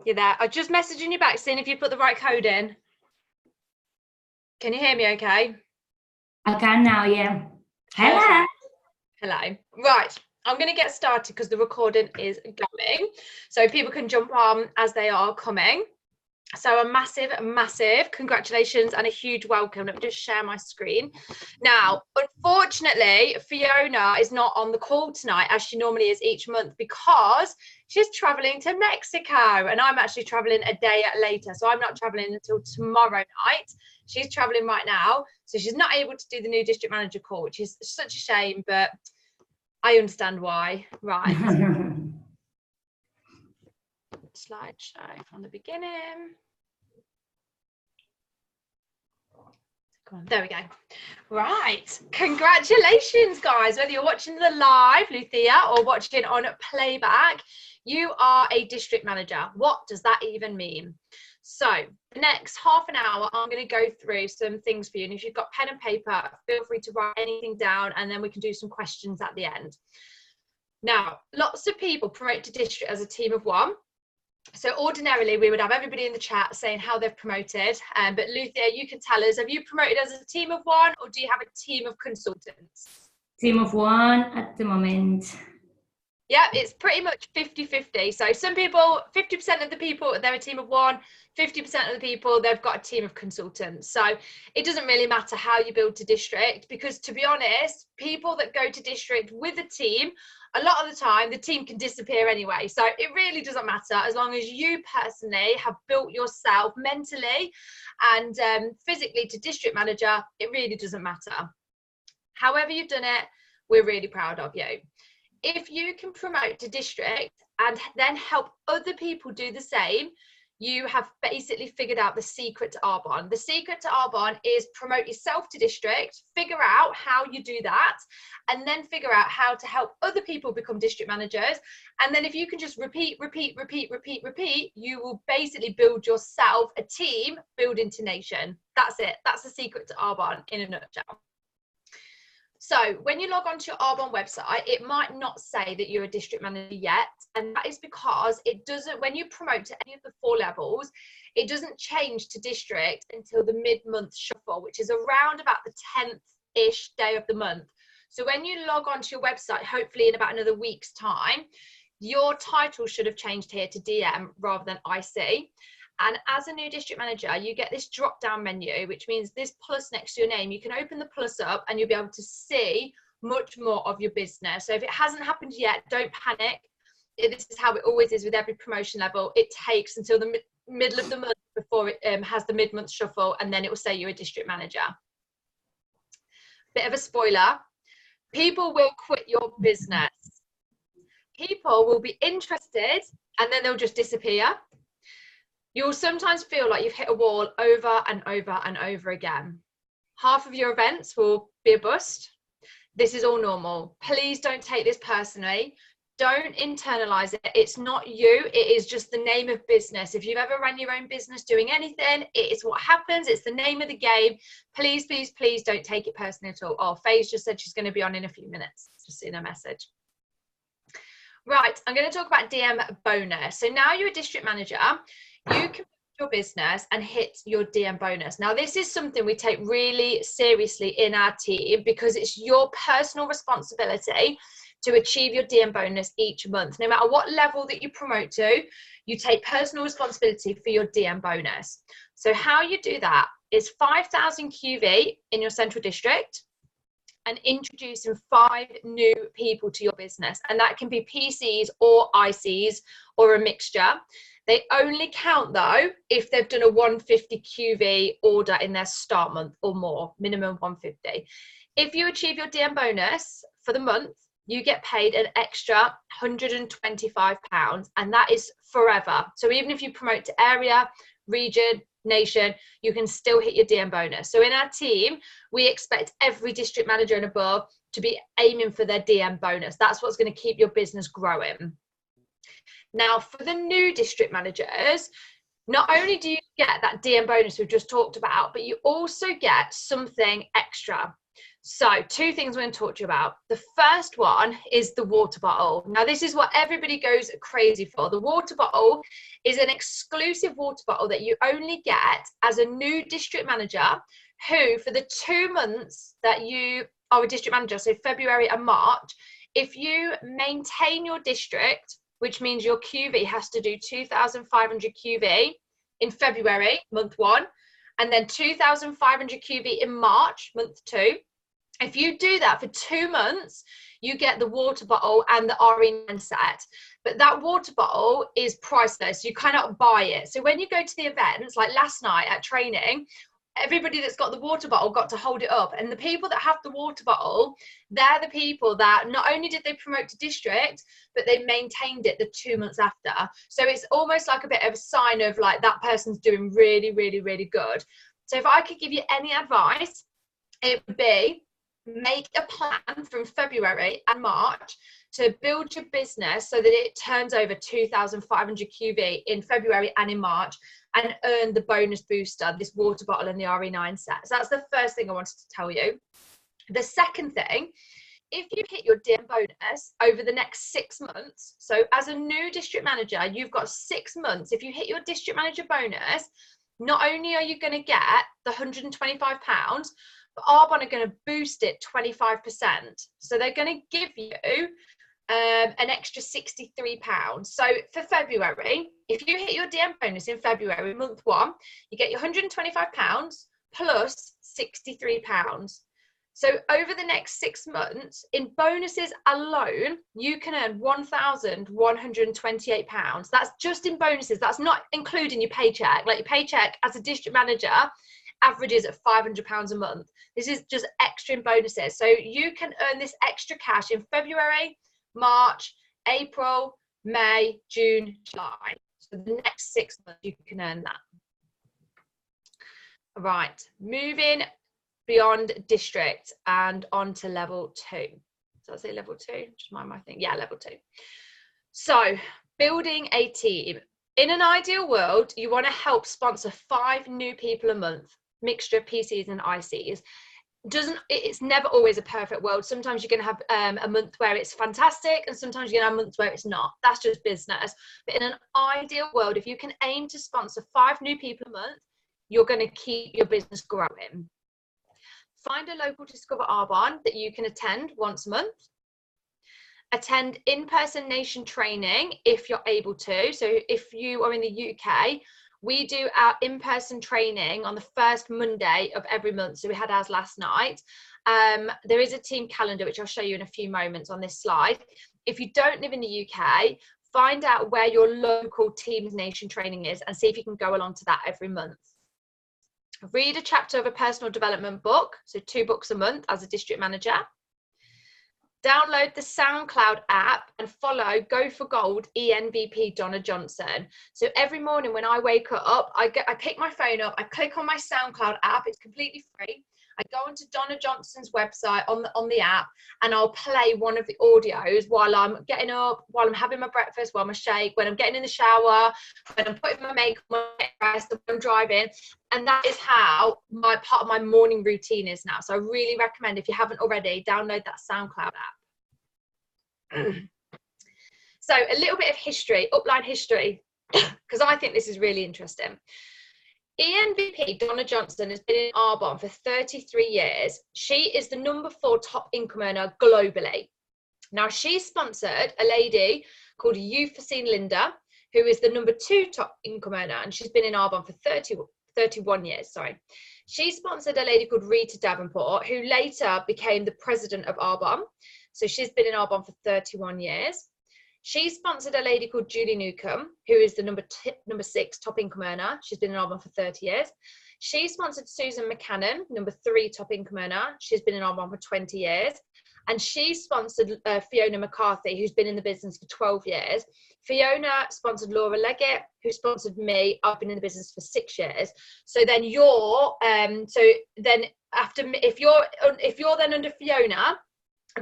You're there. I'm just messaging you back, seeing if you put the right code in. Can you hear me okay? I can now, yeah. Hello. Hello. Right. I'm going to get started because the recording is going. So people can jump on as they are coming. So a massive, massive congratulations and a huge welcome. Let me just share my screen. Now, unfortunately, Fiona is not on the call tonight as she normally is each month because she's traveling to Mexico and I'm actually traveling a day later. So I'm not traveling until tomorrow night. She's traveling right now. So she's not able to do the new district manager call, which is such a shame, but I understand why. Right. Slideshow from the beginning. There we go. Right. Congratulations, guys. Whether you're watching the live, Luthia, or watching on playback, you are a district manager. What does that even mean? So the next half an hour, I'm going to go through some things for you. And if you've got pen and paper, feel free to write anything down and then we can do some questions at the end. Now, lots of people promote to district as a team of one. So ordinarily, we would have everybody in the chat saying how they've promoted. But Luthia, you can tell us, have you promoted as a team of one or do you have a team of consultants? Team of one at the moment. Yeah, it's pretty much 50-50. So some people, 50% of the people, they're a team of one, 50% of the people, they've got a team of consultants. So it doesn't really matter how you build to district because, to be honest, people that go to district with a team, a lot of the time, the team can disappear anyway. So it really doesn't matter as long as you personally have built yourself mentally and physically to district manager, it really doesn't matter. However you've done it, we're really proud of you. If you can promote to district and then help other people do the same, you have basically figured out the secret to Arbonne. The secret to Arbonne is promote yourself to district, figure out how you do that, and then figure out how to help other people become district managers. And then if you can just repeat, you will basically build yourself a team, build into nation. That's it. That's the secret to Arbonne in a nutshell. So when you log onto your Arbonne website, it might not say that you're a district manager yet. And that is because it doesn't, when you promote to any of the 4 levels, it doesn't change to district until the mid-month shuffle, which is around about the 10th-ish day of the month. So when you log onto your website, hopefully in about another week's time, your title should have changed here to DM rather than IC. And as a new district manager, you get this drop down menu, which means this plus next to your name. You can open the plus up and you'll be able to see much more of your business. So if it hasn't happened yet, don't panic. This is how it always is with every promotion level. It takes until the middle of the month before it has the mid-month shuffle, and then it will say you're a district manager. Bit of a spoiler. People will quit your business. People will be interested and then they'll just disappear. You'll sometimes feel like you've hit a wall over and over and over again. Half of your events will be a bust. This is all normal. Please don't take this personally. Don't internalize it. It's not you. It is just the name of business. If you've ever run your own business doing anything, it is what happens. It's the name of the game. Please, please, please don't take it personally at all. Oh, Faye's just said she's going to be on in a few minutes. Just in a message. Right, I'm going to talk about DM bonus. So now you're a district manager. You can build your business and hit your DM bonus. Now, this is something we take really seriously in our team because it's your personal responsibility to achieve your DM bonus each month. No matter what level that you promote to, you take personal responsibility for your DM bonus. So how you do that is 5,000 QV in your central district and introducing 5 new people to your business. And that can be PCs or ICs or a mixture. They only count though if they've done a 150 QV order in their start month or more, minimum 150. If you achieve your DM bonus for the month, you get paid an extra £125, and that is forever. So even if you promote to area, region, nation, you can still hit your DM bonus. So in our team, we expect every district manager and above to be aiming for their DM bonus. That's what's going to keep your business growing. Now, for the new district managers, not only do you get that DM bonus we've just talked about, but you also get something extra. So 2 things we're going to talk to you about. The first one is the water bottle. Now, this is what everybody goes crazy for. The water bottle is an exclusive water bottle that you only get as a new district manager who, for the 2 months that you are a district manager, so February and March, if you maintain your district, which means your QV has to do 2,500 QV in February, month 1, and then 2,500 QV in March, month 2. If you do that for 2 months, you get the water bottle and the RE9 set. But that water bottle is priceless. You cannot buy it. So when you go to the events, like last night at training, everybody that's got the water bottle got to hold it up. And the people that have the water bottle, they're the people that not only did they promote to district, but they maintained it the 2 months after. So it's almost like a bit of a sign of like that person's doing really, really, really good. So if I could give you any advice, it would be, make a plan from February and March to build your business so that it turns over 2,500 QV in February and in March, and earn the bonus booster, this water bottle and the RE9 set. So that's the first thing I wanted to tell you. The second thing, if you hit your DM bonus over the next 6 months, so as a new district manager, you've got 6 months. If you hit your district manager bonus, not only are you going to get the £125, but Arbonne are going to boost it 25%. So they're going to give you an extra £63. So for February, if you hit your DM bonus in February, month 1, you get your £125 plus £63. So over the next 6 months, in bonuses alone, you can earn £1,128. That's just in bonuses. That's not including your paycheck. Like your paycheck as a district manager averages at £500 a month. This is just extra in bonuses. So you can earn this extra cash in February, March, April, May, June, July. So the next 6 months you can earn that. Right, moving beyond district and on to level 2. Did I say level 2? Just mind my thing. Yeah, level 2. So building a team. In an ideal world, you want to help sponsor 5 new people a month, mixture of PCs and ICs. It's never always a perfect world. Sometimes you're going to have a month where it's fantastic, and sometimes you're going to have months where it's not. That's just business. But in an ideal world, if you can aim to sponsor 5 new people a month, you're going to keep your business growing. Find a local Discover Arbonne that you can attend once a month. Attend in-person nation training if you're able to. So if you are in the UK, we do our in-person training on the first Monday of every month. So we had ours last night. There is a team calendar, which I'll show you in a few moments on this slide. If you don't live in the UK, find out where your local team's nation training is and see if you can go along to that every month. Read a chapter of a personal development book, so 2 books a month as a district manager. Download the SoundCloud app and follow Go for Gold ENVP Donna Johnson. So every morning when I wake up, I pick my phone up, I click on my SoundCloud app, it's completely free. I go onto Donna Johnson's website on the app, and I'll play one of the audios while I'm getting up, while I'm having my breakfast, while I'm shake, when I'm getting in the shower, when I'm putting my makeup on, when I'm driving. And that is how part of my morning routine is now. So I really recommend, if you haven't already, download that SoundCloud app. So a little bit of history, upline history, because I think this is really interesting. ENVP Donna Johnson has been in Arbonne for 33 years. She is the number 4 top income earner globally. Now, she sponsored a lady called Euphysine Linda, who is the number 2 top income earner, and she's been in Arbonne for 31 years. Sorry. She sponsored a lady called Rita Davenport, who later became the president of Arbonne. So she's been in Arbonne for 31 years. She sponsored a lady called Julie Newcomb, who is the number 6 top income earner. She's been in Arbonne for 30 years. She sponsored Susan McCannon, number 3 top income earner. She's been in Arbonne for 20 years. And she sponsored Fiona McCarthy, who's been in the business for 12 years. Fiona sponsored Laura Leggett, who sponsored me. I've been in the business for 6 years. So then if you're then under Fiona,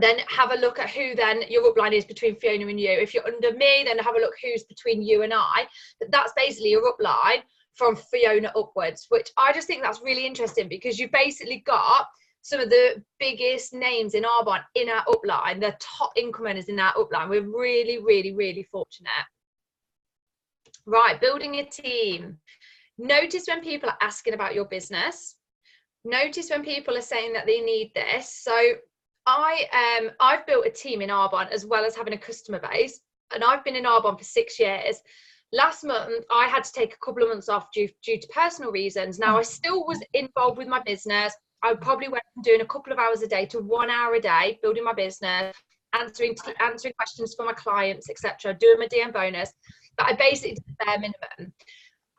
then have a look at who then your upline is between Fiona and you. If you're under me, then have a look who's between you and I. But that's basically your upline from Fiona upwards, which I just think that's really interesting, because you've basically got some of the biggest names in Arbonne in our upline, the top income earners in our upline. We're really, really, really fortunate. Right, building a team. Notice when people are asking about your business. Notice when people are saying that they need this. So I've built a team in Arbonne as well as having a customer base, and I've been in Arbonne for 6 years. Last month, I had to take a couple of months off due to personal reasons. Now, I still was involved with my business. I probably went from doing a couple of hours a day to 1 hour a day, building my business, answering questions for my clients, etc., doing my DM bonus. But I basically did the bare minimum.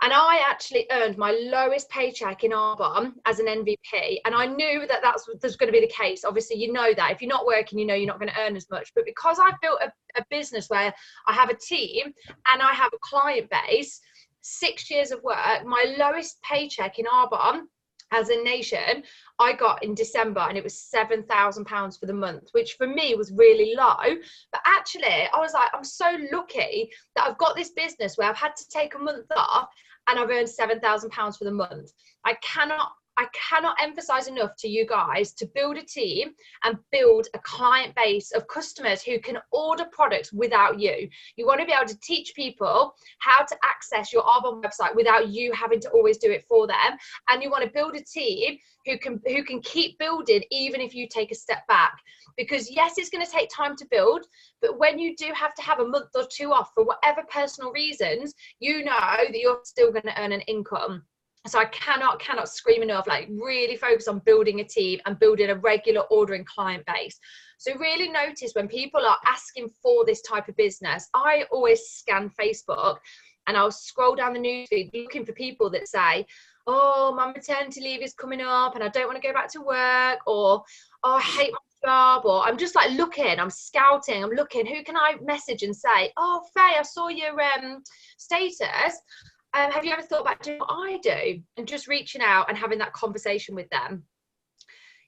And I actually earned my lowest paycheck in Arbonne as an NVP. And I knew that that's going to be the case. Obviously, you know that if you're not working, you know you're not going to earn as much. But because I've built a business where I have a team and I have a client base, 6 years of work, my lowest paycheck in Arbonne as a nation, I got in December, and it was £7,000 for the month, which for me was really low. But actually, I was like, I'm so lucky that I've got this business where I've had to take a month off and I've earned £7,000 for the month. I cannot emphasize enough to you guys to build a team and build a client base of customers who can order products without you. You want to be able to teach people how to access your Arbonne website without you having to always do it for them. And you want to build a team who can keep building even if you take a step back. Because yes, it's going to take time to build, but when you do have to have a month or two off for whatever personal reasons, you know that you're still going to earn an income. So I cannot scream enough, like really focus on building a team and building a regular ordering client base. So really notice when people are asking for this type of business. I always scan Facebook and I'll scroll down the newsfeed looking for people that say, oh, my maternity leave is coming up and I don't want to go back to work, or, oh, I hate my job, or I'm just like looking, I'm scouting, I'm looking, who can I message and say, oh, Faye, I saw your status. Have you ever thought about doing what I do? And just reaching out and having that conversation with them.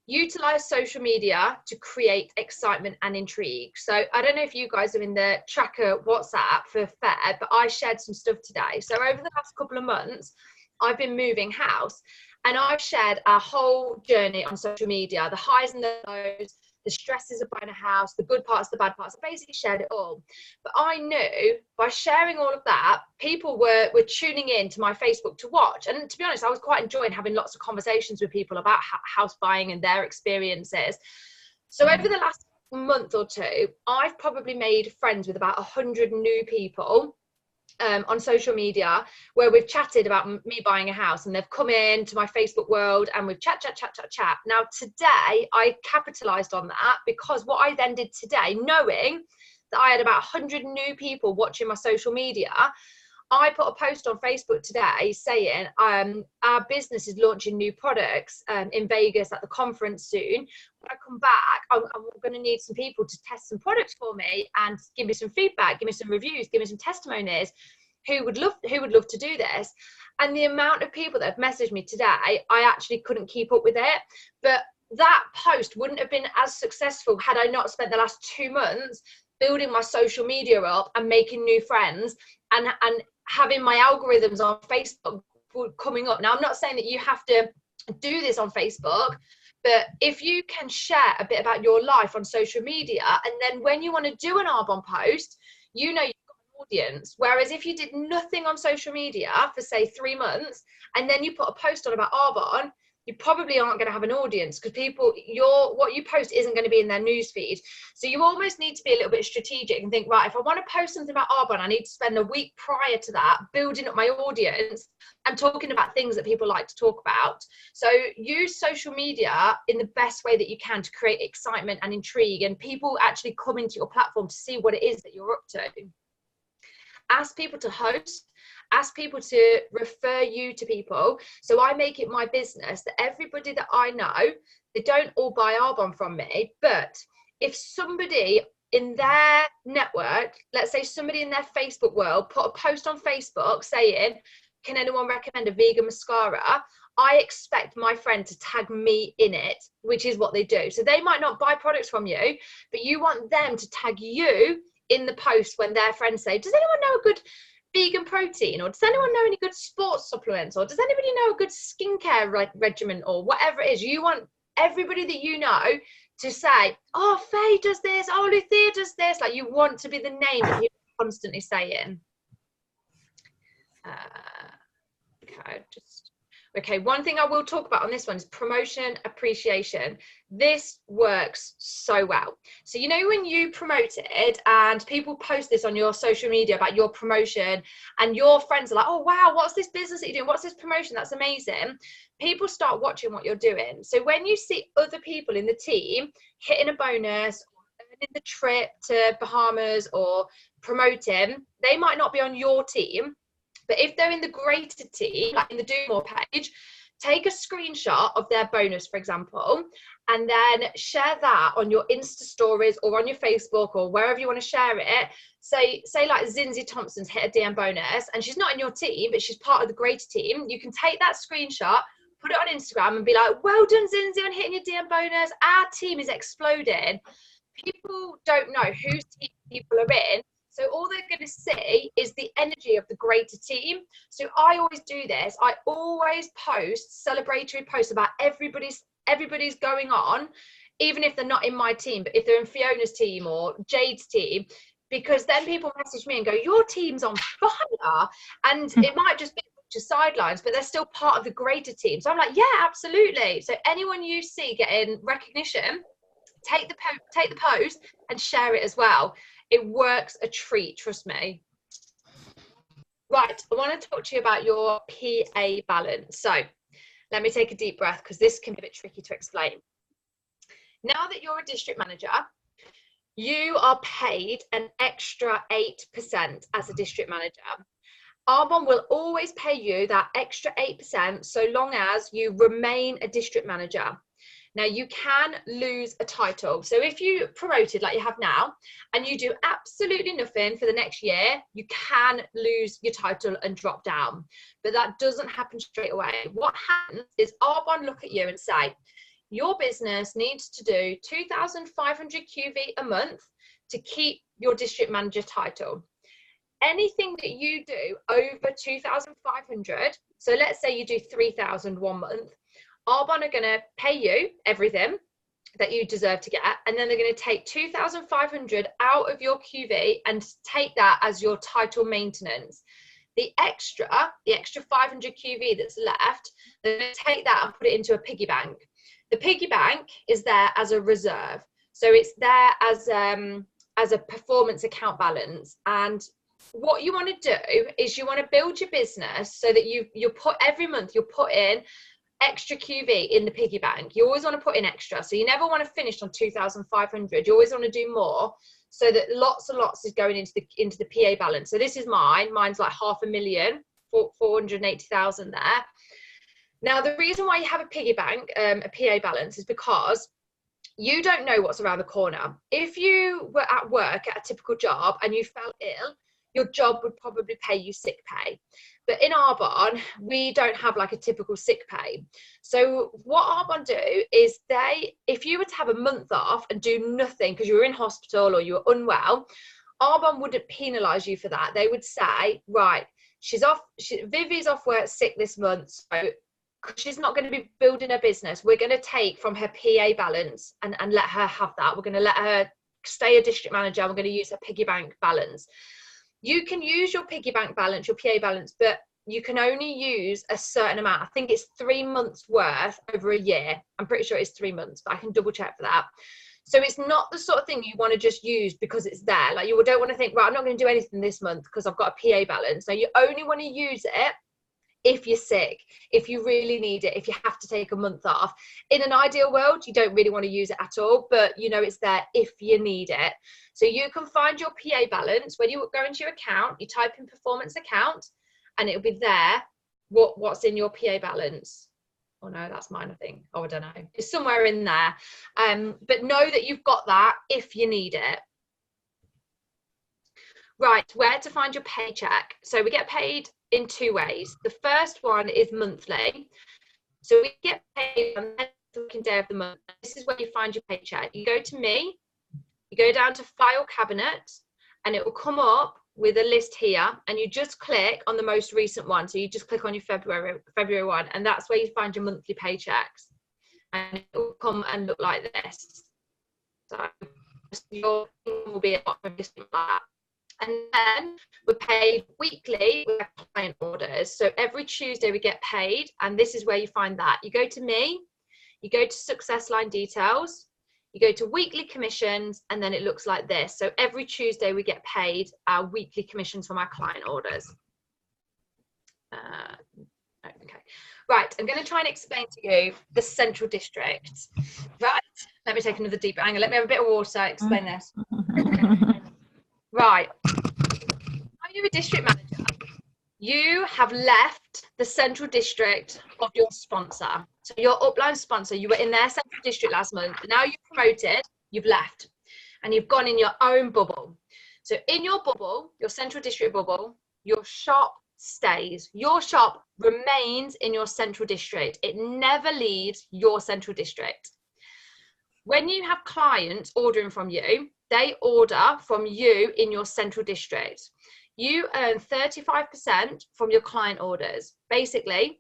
Utilize social media to create excitement and intrigue. So I don't know if you guys are in the tracker WhatsApp for Feb, but I shared some stuff today. So over the last couple of months, I've been moving house, and I've shared our whole journey on social media, the highs and the lows, the stresses of buying a house, the good parts, the bad parts. I basically shared it all. But I knew by sharing all of that, people were tuning in to my Facebook to watch. And to be honest, I was quite enjoying having lots of conversations with people about house buying and their experiences. So over the last month or two, I've probably made friends with about 100 new people on social media, where we've chatted about me buying a house, and they've come into my Facebook world and we've chat. Now today I capitalized on that, because what I then did today, knowing that I had about 100 new people watching my social media, I put a post on Facebook today saying our business is launching new products in Vegas at the conference soon. When I come back, I'm going to need some people to test some products for me and give me some feedback, give me some reviews, give me some testimonies. Who would love to do this? And the amount of people that have messaged me today, I actually couldn't keep up with it. But that post wouldn't have been as successful had I not spent the last 2 months building my social media up and making new friends and having my algorithms on Facebook coming up. Now, I'm not saying that you have to do this on Facebook, but if you can share a bit about your life on social media, and then when you want to do an Arbonne post, you know you've got an audience. Whereas if you did nothing on social media for say 3 months, and then you put a post on about Arbonne, you probably aren't going to have an audience, because what you post isn't going to be in their newsfeed. So you almost need to be a little bit strategic and think, right, if I want to post something about Arbonne, I need to spend a week prior to that building up my audience and talking about things that people like to talk about. So use social media in the best way that you can to create excitement and intrigue, and people actually come into your platform to see what it is that you're up to. Ask people to host. Ask people to refer you to people. So I make it my business that everybody that I know, they don't all buy Arbonne from me, but if somebody in their network, let's say somebody in their Facebook world, put a post on Facebook saying, can anyone recommend a vegan mascara? I expect my friend to tag me in it, which is what they do. So they might not buy products from you, but you want them to tag you in the post when their friends say, does anyone know a good vegan protein, or does anyone know any good sports supplements, or does anybody know a good skincare regimen, or whatever it is? You want everybody that you know to say, oh, Faye does this, oh, Luthia does this. Like, you want to be the name that people are constantly saying. Okay, one thing I will talk about on this one is promotion appreciation. This works so well. So, you know, when you promoted and people post this on your social media about your promotion and your friends are like, oh, wow, what's this business that you're doing? What's this promotion? That's amazing. People start watching what you're doing. So when you see other people in the team hitting a bonus, earning the trip to Bahamas or promoting, they might not be on your team. But if they're in the greater team, like in the Do More page, take a screenshot of their bonus, for example, and then share that on your Insta stories or on your Facebook or wherever you want to share it. Say like Zinzi Thompson's hit a DM bonus and she's not in your team, but she's part of the greater team. You can take that screenshot, put it on Instagram and be like, well done, Zinzi, on hitting your DM bonus. Our team is exploding. People don't know whose team people are in. So all they're going to see is the energy of the greater team. So I always do this. I always post celebratory posts about everybody's going on, even if they're not in my team, but if they're in Fiona's team or Jade's team, because then people message me and go, your team's on fire. And it might just be just sidelines, but they're still part of the greater team. So I'm like, yeah, absolutely. So anyone you see getting recognition, take the post and share it as well. It works a treat, trust me. Right, I want to talk to you about your PA balance. So let me take a deep breath because this can be a bit tricky to explain. Now that you're a district manager, you are paid an extra 8% as a district manager. Arbonne will always pay you that extra 8% so long as you remain a district manager. Now, you can lose a title. So if you promoted like you have now and you do absolutely nothing for the next year, you can lose your title and drop down. But that doesn't happen straight away. What happens is Arbonne look at you and say, your business needs to do 2,500 QV a month to keep your district manager title. Anything that you do over 2,500, so let's say you do 3,000 one month, Arbonne are going to pay you everything that you deserve to get, and then they're going to take 2,500 out of your QV and take that as your title maintenance. The extra 500 QV that's left, they're going to take that and put it into a piggy bank. The piggy bank is there as a reserve, so it's there as a performance account balance. And what you want to do is you want to build your business so that you put every month you'll put in extra QV in the piggy bank. You always want to put in extra, so you never want to finish on 2,500. You always want to do more so that lots and lots is going into the PA balance. So this is mine's like 500,000, 480,000 there. Now the reason why you have a piggy bank, a PA balance, is because you don't know what's around the corner. If you were at work at a typical job and you fell ill, your job would probably pay you sick pay. But in Arbonne, we don't have like a typical sick pay. So what Arbonne do is if you were to have a month off and do nothing because you were in hospital or you were unwell, Arbonne wouldn't penalise you for that. They would say, right, Vivi's off work sick this month, so she's not going to be building her business. We're going to take from her PA balance and let her have that. We're going to let her stay a district manager. We're going to use her piggy bank balance. You can use your piggy bank balance, your PA balance, but you can only use a certain amount. I think it's 3 months worth over a year. I'm pretty sure it's 3 months, but I can double check for that. So it's not the sort of thing you want to just use because it's there. Like, you don't want to think, right, I'm not going to do anything this month because I've got a PA balance. No, you only want to use it if you're sick, if you really need it, if you have to take a month off. In an ideal world, you don't really want to use it at all, but you know it's there if you need it. So you can find your PA balance. When you go into your account, you type in performance account and it'll be there what's in your PA balance. Oh no, that's mine, I think. Oh, I don't know. It's somewhere in there. But know that you've got that if you need it. Right, where to find your paycheck. So we get paid in 2 ways. The first one is monthly. So we get paid on the working day of the month. This is where you find your paycheck. You go to me, you go down to file cabinet, and it will come up with a list here, and you just click on the most recent one. So you just click on your February one, and that's where you find your monthly paychecks. And it will come and look like this. So your income will be a lot of like that. And then we're paid weekly with our client orders. So every Tuesday we get paid, and this is where you find that. You go to me, you go to Success Line Details, you go to weekly commissions, and then it looks like this. So every Tuesday we get paid our weekly commissions from our client orders. Okay, right, I'm going to try and explain to you the Central District. Right, let me take another deep angle. Let me have a bit of water, explain this. Right, are you a district manager? You have left the Central District of your sponsor. So your upline sponsor, you were in their Central District last month. Now you've promoted, you've left, and you've gone in your own bubble. So in your bubble, your Central District bubble, your shop stays. Your shop remains in your Central District. It never leaves your Central District. When you have clients ordering from you, they order from you in your Central District. You earn 35% from your client orders. Basically,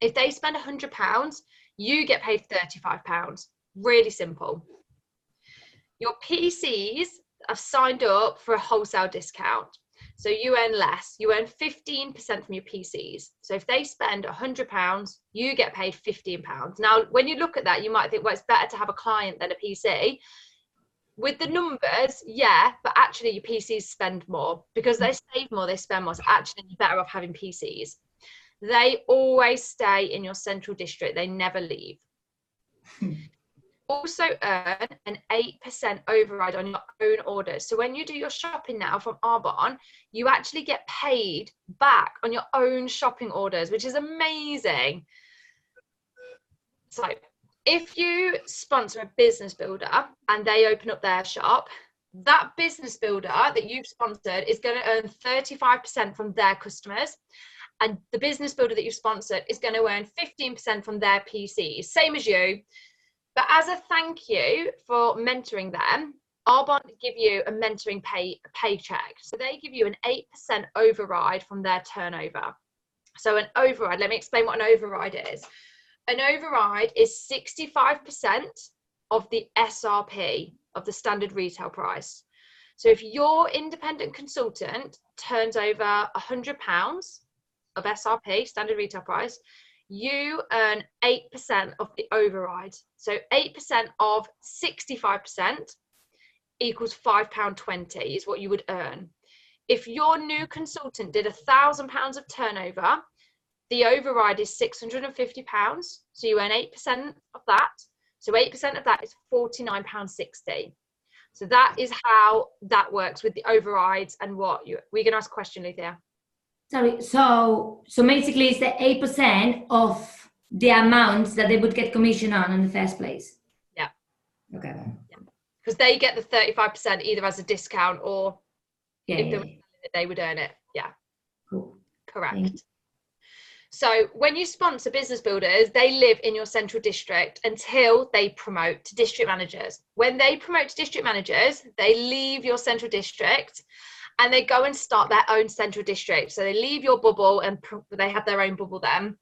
if they spend £100, you get paid £35. Really simple. Your PCs have signed up for a wholesale discount. So you earn less. You earn 15% from your PCs. So if they spend £100, you get paid £15. Now, when you look at that, you might think, well, it's better to have a client than a PC. With the numbers, yeah, but actually your PCs spend more because they save more, they spend more. So actually you're better off having PCs. They always stay in your Central District. They never leave. Also earn an 8% override on your own orders. So when you do your shopping now from Arbonne, you actually get paid back on your own shopping orders, which is amazing. So if you sponsor a business builder and they open up their shop, that business builder that you've sponsored is going to earn 35% from their customers. And the business builder that you've sponsored is going to earn 15% from their PCs, same as you. But as a thank you for mentoring them, Arbonne give you a mentoring paycheck. So they give you an 8% override from their turnover. So an override, let me explain what an override is. An override is 65% of the SRP, of the standard retail price. So if your independent consultant turns over £100 of SRP, standard retail price, you earn 8% of the override. So 8% of 65% equals £5.20 is what you would earn. If your new consultant did £1,000 of turnover, the override is £650. So you earn 8% of that. So 8% of that is £49.60. So that is how that works with the overrides and what you, we're going to ask a question, Luthia. Sorry, so basically it's the 8% of the amounts that they would get commission on in the first place. Yeah. Okay. Because they get the 35% either as a discount or if they would earn it. Yeah. Cool. Correct. So when you sponsor business builders, they live in your Central District until they promote to district managers. When they promote to district managers, they leave your Central District and they go and start their own Central District. So they leave your bubble and they have their own bubble then.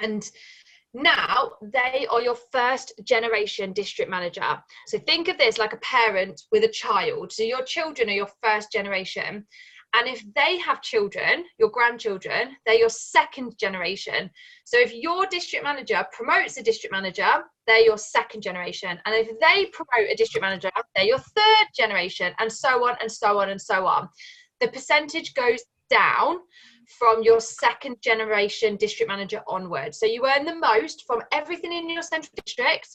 And now they are your first generation district manager. So think of this like a parent with a child. So your children are your first generation. And if they have children, your grandchildren, they're your second generation. So if your district manager promotes a district manager, they're your second generation. And if they promote a district manager, they're your third generation, and so on and so on and so on. The percentage goes down from your second generation district manager onwards. So you earn the most from everything in your Central District,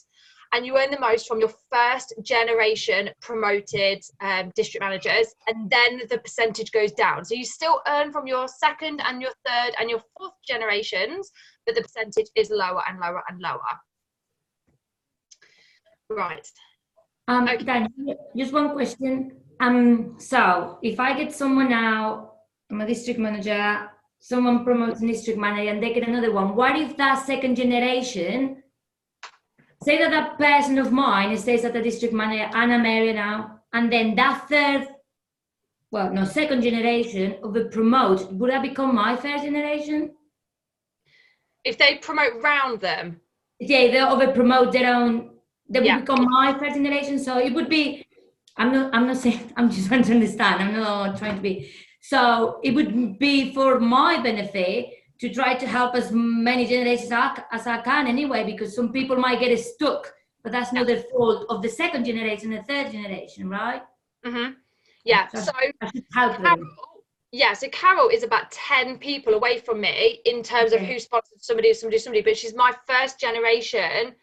and you earn the most from your first generation promoted district managers, and then the percentage goes down. So you still earn from your second and your third and your fourth generations, but the percentage is lower and lower and lower. Right. Okay. Dan, just one question. So if I get someone now, I'm a district manager, someone promotes a district manager and they get another one, what if that second generation, say that that person of mine stays at the district manager and I'm married now, and then that second generation of the promote, would that become my first generation? If they promote round them? Yeah, they over promote their own they will become my third generation. So it would be, I'm not saying, I'm just trying to understand. I'm not trying to be. So it would be for my benefit to try to help as many generations as I can anyway, because some people might get stuck, but that's not the fault of the second generation and third generation, right? Mm-hmm. Yeah. So I should help them. Yeah, so Carol is about 10 people away from me in terms of who sponsored somebody, but she's my first generation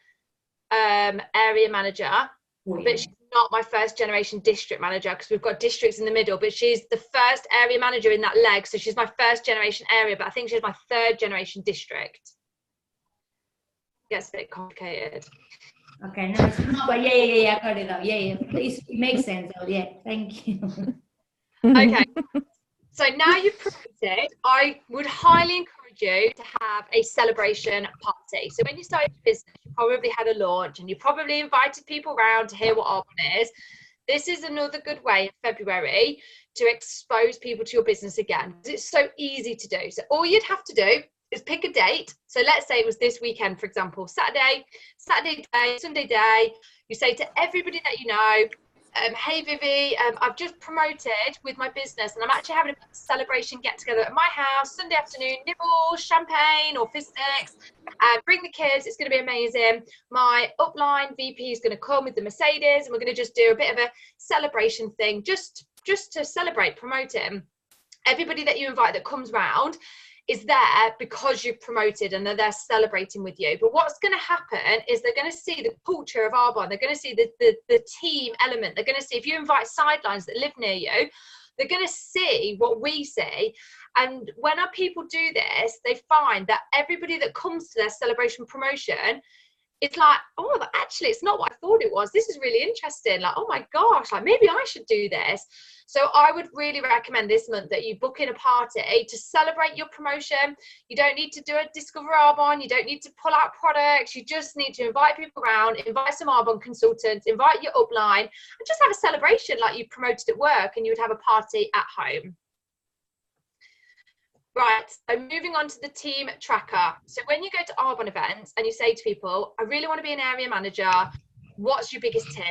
area manager, but she's not my first generation district manager, because we've got districts in the middle, but she's the first area manager in that leg. So she's my first generation area, but I think she's my third generation district. Gets a bit complicated. Okay, no, but yeah, I got it though. Yeah, it makes sense though. Yeah, thank you. Okay. So now you've promoted, I would highly encourage you to have a celebration party. So when you started your business, you probably had a launch and you probably invited people around to hear what Arbonne is. This is another good way in February to expose people to your business again. It's so easy to do. So all you'd have to do is pick a date. So let's say it was this weekend, for example, Saturday day, Sunday day. You say to everybody that you know, hey Vivi, I've just promoted with my business and I'm actually having a celebration get together at my house Sunday afternoon, nibbles, champagne or fizz sticks, bring the kids, it's going to be amazing. My upline VP is going to come with the Mercedes and we're going to just do a bit of a celebration thing just to celebrate promoting. Everybody that you invite that comes round is there because you've promoted and they're celebrating with you. But what's going to happen is they're going to see the culture of Arbonne. They're going to see the team element. They're going to see, if you invite sidelines that live near you, they're going to see what we see. And when our people do this, they find that everybody that comes to their celebration promotion, it's like, oh, but actually it's not what I thought it was. This is really interesting. Like, oh my gosh, like maybe I should do this. So I would really recommend this month that you book in a party to celebrate your promotion. You don't need to do a Discover Arbonne. You don't need to pull out products. You just need to invite people around, invite some Arbonne consultants, invite your upline, and just have a celebration like you promoted at work and you would have a party at home. Right, so moving on to the team tracker. So when you go to Arbonne events and you say to people, I really want to be an area manager, what's your biggest tip?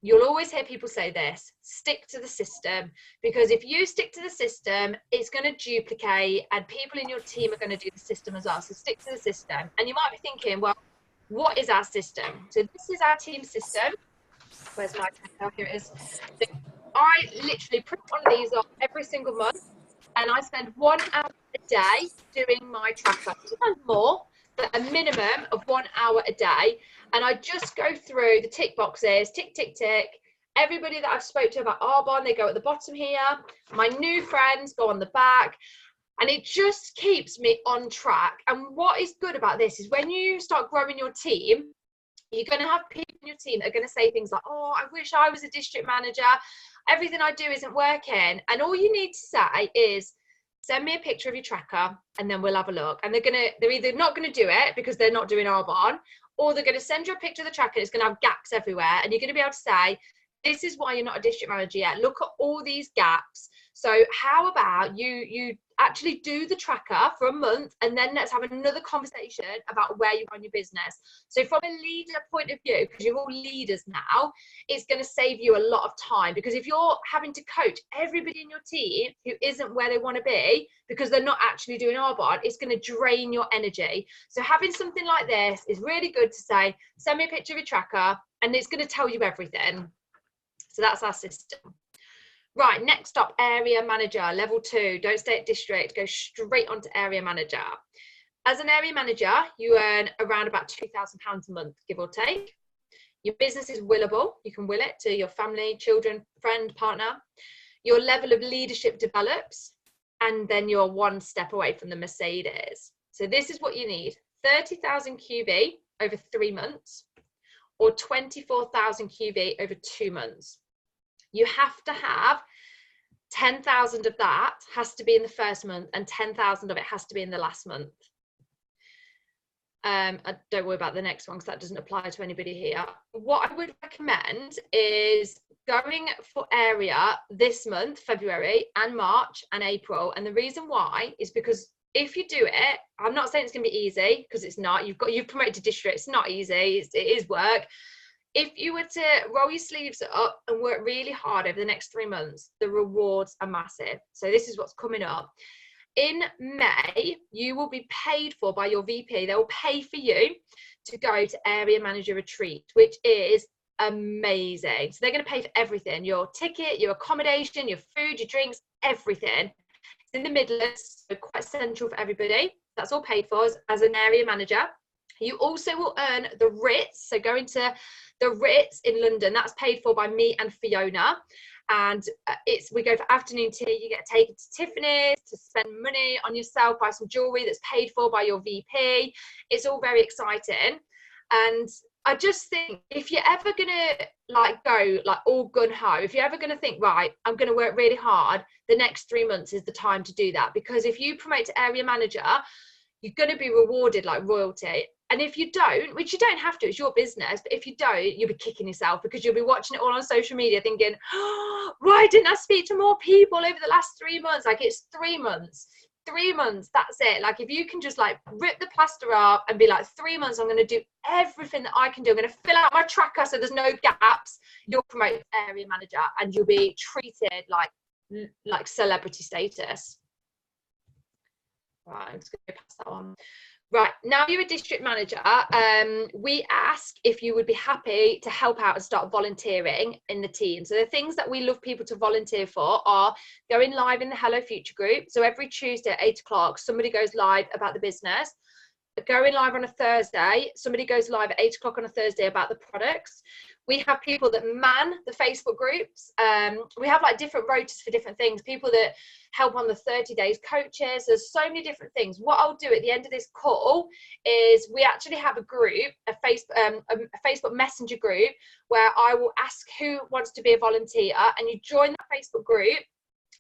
You'll always hear people say this, stick to the system, because if you stick to the system, it's going to duplicate and people in your team are going to do the system as well. So stick to the system. And you might be thinking, well, what is our system? So this is our team system. Where's my tracker? Here it is. So I literally print one of these off every single month. And I spend 1 hour a day doing my tracker, sometimes more, but a minimum of 1 hour a day. And I just go through the tick boxes, tick, tick, tick. Everybody that I've spoke to about Arbonne, they go at the bottom here. My new friends go on the back. And it just keeps me on track. And what is good about this is when you start growing your team, you're going to have people in your team that are going to say things like, oh, I wish I was a district manager. Everything I do isn't working. And all you need to say is, send me a picture of your tracker and then we'll have a look. And they're either not going to do it because they're not doing Arbonne, or they're going to send you a picture of the tracker and it's going to have gaps everywhere. And you're going to be able to say, this is why you're not a district manager yet. Look at all these gaps. So how about you actually do the tracker for a month and then let's have another conversation about where you run your business. So from a leader point of view, because you're all leaders now, it's going to save you a lot of time, because if you're having to coach everybody in your team who isn't where they want to be because they're not actually doing Arbonne, it's going to drain your energy. So having something like this is really good to say, send me a picture of your tracker and it's going to tell you everything. So that's our system. Right, next up, area manager, level 2. Don't stay at district, go straight onto area manager. As an area manager, you earn around about £2,000 a month, give or take. Your business is willable. You can will it to your family, children, friend, partner. Your level of leadership develops, and then you're one step away from the Mercedes. So this is what you need: 30,000 QB over 3 months, or 24,000 QB over 2 months. You have to have 10,000 of that has to be in the first month and 10,000 of it has to be in the last month. Don't worry about the next one because that doesn't apply to anybody here. What I would recommend is going for area this month, February and March and April. And the reason why is because if you do it, I'm not saying it's going to be easy, because it's not. You've promoted to district. It's not easy. It is work. if you were to roll your sleeves up and work really hard over the next 3 months, the rewards are massive. So this is what's coming up. In May, you will be paid for by your VP. They will pay for you to go to Area Manager Retreat, which is amazing. So they're going to pay for everything, your ticket, your accommodation, your food, your drinks, everything. It's in the Midlands, so quite central for everybody. That's all paid for as an area manager. You also will earn the Ritz. So going to the Ritz in London, that's paid for by me and Fiona. And we go for afternoon tea. You get taken to Tiffany's to spend money on yourself, buy some jewelry that's paid for by your VP. It's all very exciting. And I just think if you're ever gonna go all gun ho, if you're ever gonna think, right, I'm gonna work really hard, the next 3 months is the time to do that. Because if you promote to area manager, you're gonna be rewarded like royalty. And if you don't, which you don't have to, it's your business, but if you don't, you'll be kicking yourself because you'll be watching it all on social media thinking, oh, why didn't I speak to more people over the last 3 months? Like, it's 3 months. 3 months, that's it. Like, if you can just rip the plaster off and be like, 3 months, I'm going to do everything that I can do. I'm going to fill out my tracker so there's no gaps. You'll promote area manager and you'll be treated like celebrity status. Right, I'm just going to pass that on. Right, now you're a district manager, we ask if you would be happy to help out and start volunteering in the team. So the things that we love people to volunteer for are going live in the Hello Future group. So every Tuesday at 8 o'clock, somebody goes live about the business. Going live on a Thursday, somebody goes live at 8 o'clock on a Thursday about the products. We have people that man the Facebook groups. We have different rotas for different things. People that help on the 30 days coaches. There's so many different things. What I'll do at the end of this call is we actually have a group, a Facebook Messenger group, where I will ask who wants to be a volunteer, and you join that Facebook group.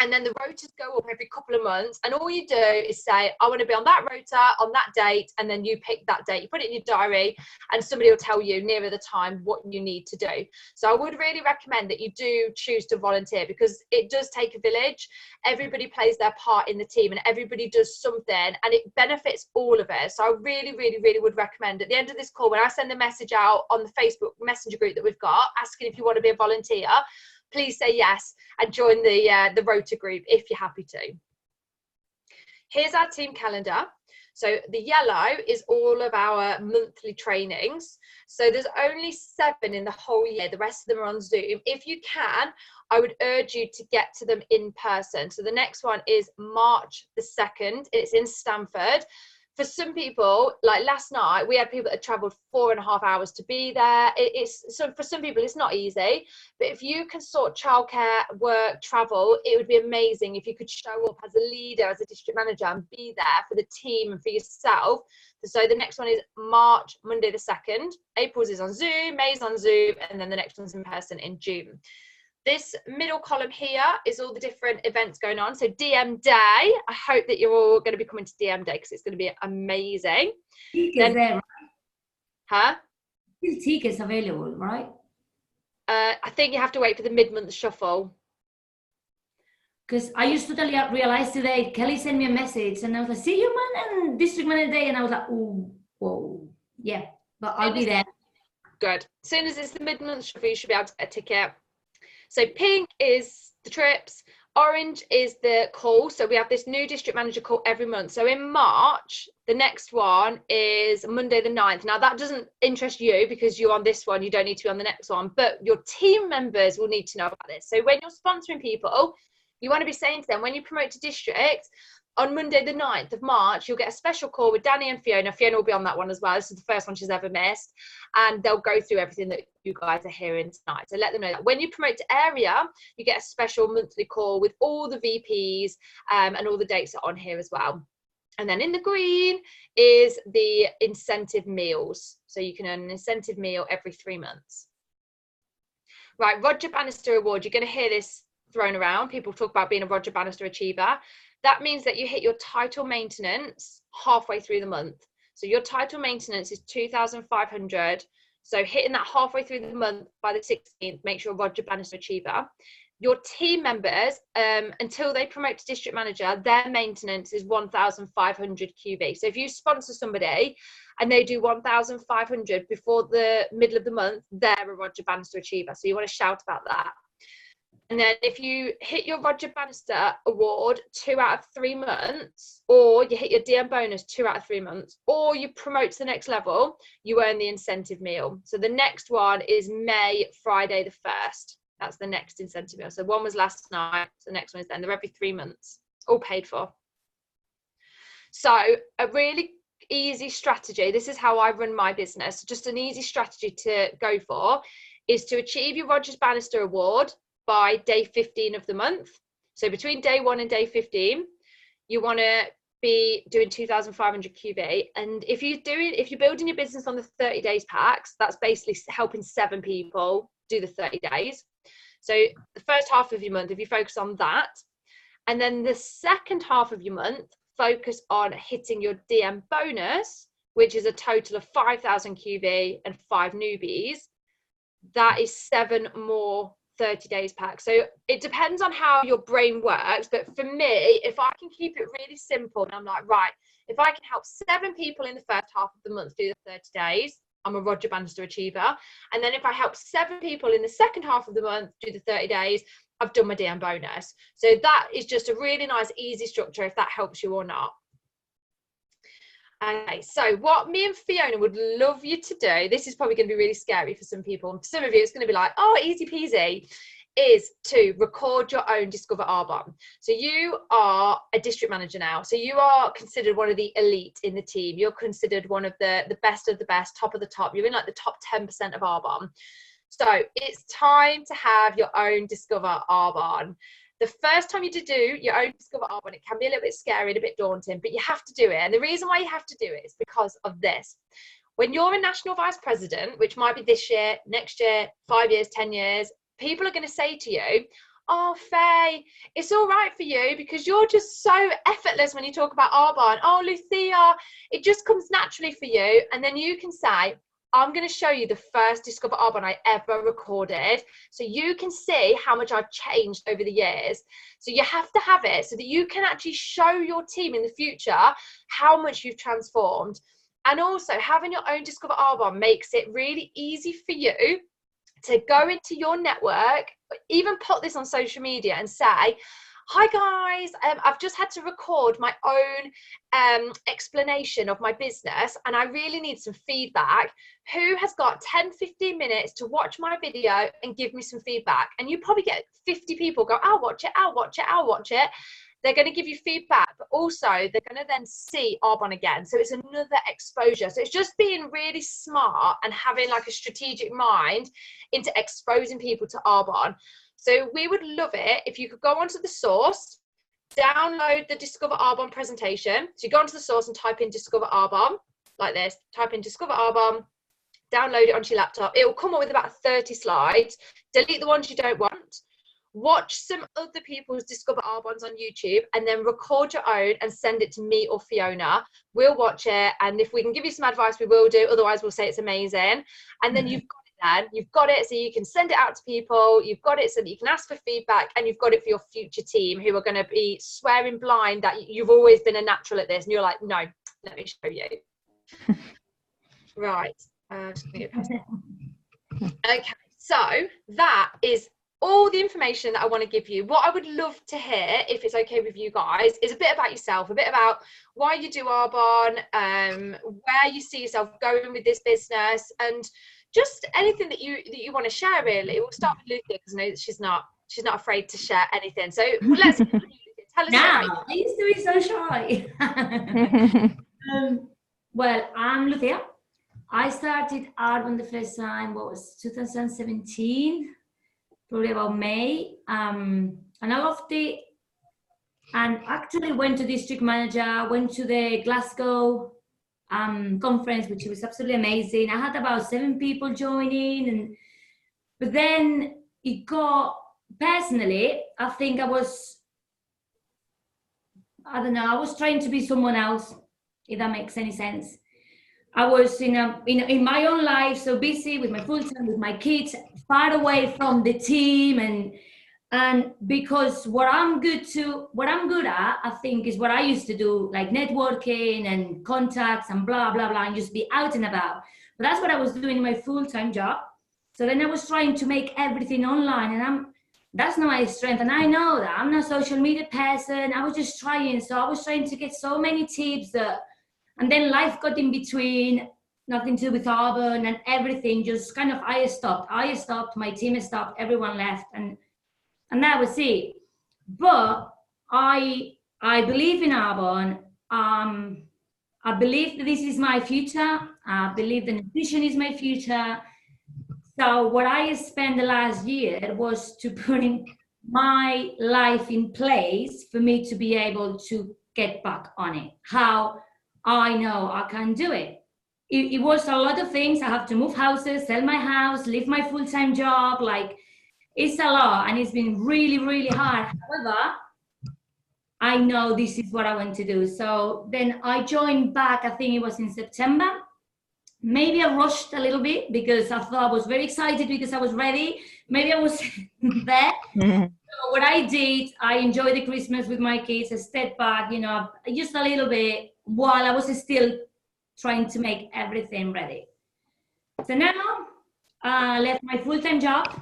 And then the rotas go up every couple of months, and all you do is say, I want to be on that rota on that date, and then you pick that date, you put it in your diary, and somebody will tell you nearer the time what you need to do. So I would really recommend that you do choose to volunteer, because it does take a village. Everybody plays their part in the team and everybody does something, and it benefits all of us. So I really, really, really would recommend at the end of this call, when I send the message out on the Facebook Messenger group that we've got, asking if you want to be a volunteer, please say yes and join the rota group if you're happy to. Here's our team calendar. So the yellow is all of our monthly trainings. So there's only 7 in the whole year. The rest of them are on Zoom. If you can, I would urge you to get to them in person. So the next one is March the 2nd. It's in Stamford. For some people, like last night, we had people that had travelled 4.5 hours to be there. For some people, it's not easy. But if you can sort childcare, work, travel, it would be amazing if you could show up as a leader, as a district manager, and be there for the team and for yourself. So the next one is March, Monday the 2nd. April's is on Zoom, May's on Zoom, and then the next one's in person in June. This middle column here is all the different events going on. So DM Day, I hope that you're all going to be coming to DM Day because it's going to be amazing. Tickets there, right? Huh? Still tickets available, right? I think you have to wait for the mid-month shuffle. Because I just totally realized today, Kelly sent me a message and I was like, see you, man, and District Manager Day. And I was like, oh, whoa, yeah, but I'll be there. Good. As soon as it's the mid-month shuffle, you should be able to get a ticket. So pink is the trips, orange is the call. So we have this new district manager call every month. So in March, the next one is Monday the 9th. Now that doesn't interest you because you're on this one, you don't need to be on the next one, but your team members will need to know about this. So when you're sponsoring people, you want to be saying to them, when you promote to district, on Monday the 9th of March, you'll get a special call with Danny and Fiona. Fiona will be on that one as well. This is the first one she's ever missed. And they'll go through everything that you guys are hearing tonight. So let them know that when you promote to area, you get a special monthly call with all the VPs and all the dates are on here as well. And then in the green is the incentive meals. So you can earn an incentive meal every 3 months. Right, Roger Bannister Award. You're going to hear this thrown around. People talk about being a Roger Bannister Achiever. That means that you hit your title maintenance halfway through the month. So your title maintenance is 2,500. So hitting that halfway through the month by the 16th makes you a Roger Bannister Achiever. Your team members, until they promote to district manager, their maintenance is 1,500 QB. So if you sponsor somebody and they do 1,500 before the middle of the month, they're a Roger Bannister achiever. So you want to shout about that. And then if you hit your Roger Bannister award 2 out of 3 months, or you hit your DM bonus 2 out of 3 months, or you promote to the next level, you earn the incentive meal. So the next one is May, Friday the 1st. That's the next incentive meal. So one was last night, so the next one is then. They're every 3 months, all paid for. So a really easy strategy, this is how I run my business, just an easy strategy to go for, is to achieve your Rogers Bannister award by day 15 of the month. So between day 1 and day 15, you want to be doing 2,500 QB. And if you're building your business on the 30 days packs, that's basically helping 7 people do the 30 days. So the first half of your month, if you focus on that, and then the second half of your month, focus on hitting your DM bonus, which is a total of 5,000 QB and 5 newbies. That is 7 more 30 days pack. So it depends on how your brain works, but for me, if I can keep it really simple, and I'm like, right, if I can help 7 people in the first half of the month do the 30 days, I'm a Roger Bannister achiever. And then if I help 7 people in the second half of the month do the 30 days, I've done my DM bonus. So that is just a really nice, easy structure, if that helps you or not. Okay, so what me and Fiona would love you to do, this is probably going to be really scary for some people, and for some of you it's going to be like, oh, easy peasy, is to record your own Discover Arbonne. So you are a district manager now, so you are considered one of the elite in the team. You're considered one of the best of the best, top of the top. You're in like the top 10% of Arbonne. So it's time to have your own Discover Arbonne. The first time you do your own Discover Arbonne, it can be a little bit scary and a bit daunting, but you have to do it. And the reason why you have to do it is because of this. When you're a national vice president, which might be this year, next year, 5 years, 10 years, people are going to say to you, oh, Faye, it's all right for you because you're just so effortless when you talk about Arbonne. Oh, Lucia, it just comes naturally for you. And then you can say, I'm going to show you the first Discover Arbonne I ever recorded, so you can see how much I've changed over the years. So you have to have it so that you can actually show your team in the future how much you've transformed. And also having your own Discover Arbonne makes it really easy for you to go into your network, even put this on social media and say, hi guys, I've just had to record my own explanation of my business and I really need some feedback. Who has got 10-15 minutes to watch my video and give me some feedback? And you probably get 50 people go, I'll watch it, I'll watch it, I'll watch it. They're going to give you feedback, but also they're going to then see Arbonne again. So it's another exposure. So it's just being really smart and having like a strategic mind into exposing people to Arbonne. So we would love it if you could go onto the source, download the Discover Arbonne presentation. So you go onto the source and type in Discover Arbonne, like this, type in Discover Arbonne, download it onto your laptop. It will come up with about 30 slides. Delete the ones you don't want. Watch some other people's Discover Arbonnes on YouTube and then record your own and send it to me or Fiona. We'll watch it. And if we can give you some advice, we will do. Otherwise, we'll say it's amazing. And then you've got then you've got it so you can send it out to people, you've got it so that you can ask for feedback, and you've got it for your future team who are going to be swearing blind that you've always been a natural at this, and you're like, no, let me show you. Right, just gonna get past that. Okay, so that is all the information that I want to give you. What I would love to hear, if it's okay with you guys, is a bit about yourself, a bit about why you do Arbonne, where you see yourself going with this business, and just anything that you want to share. Really, we'll start with Lucia because I know that she's not afraid to share anything. So let's tell us. Now, I used to be so shy. Well, I'm Lucia. I started Arbonne the first time, what was 2017, probably about May, and I loved it. And actually went to district manager, went to the Glasgow conference, which was absolutely amazing. I had about 7 people joining, but then it got, personally, I think I was trying to be someone else, if that makes any sense. I was in my own life, so busy with my full time, with my kids, far away from the team, and And because what I'm good at, I think, is what I used to do, like networking and contacts and blah, blah, blah, and just be out and about. But that's what I was doing in my full-time job. So then I was trying to make everything online, and that's not my strength. And I know that I'm not a social media person. I was just trying. So I was trying to get so many tips and then life got in between, nothing to do with Auburn, and everything just kind of, I stopped, my team stopped, everyone left. And that was it. But I believe in Arbonne. I believe that this is my future. I believe the nutrition is my future. So what I spent the last year was to put in my life in place for me to be able to get back on it. How I know I can do it. It was a lot of things. I have to move houses, sell my house, leave my full-time job. Like, it's a lot, and it's been really, really hard. However, I know this is what I want to do. So then I joined back, I think it was in September. Maybe I rushed a little bit because I thought I was very excited because I was ready. Maybe I was there. So what I did, I enjoyed the Christmas with my kids. I stepped back, just a little bit while I was still trying to make everything ready. So now I left my full-time job.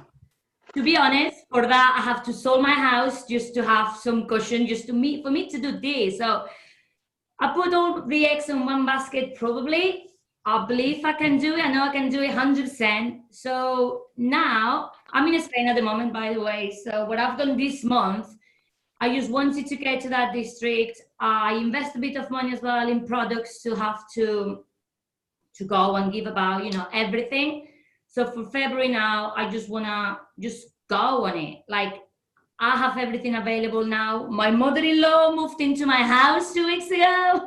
To be honest, for that, I have to sell my house just to have some cushion, just for me to do this. So I put all the eggs in one basket, probably. I believe I can do it. I know I can do it 100%. So now, I'm in Spain at the moment, by the way. So what I've done this month, I just wanted to get to that district. I invest a bit of money as well in products to have to go and give about, everything. So for February now, I just want to just go on it. Like, I have everything available now. My mother-in-law moved into my house 2 weeks ago.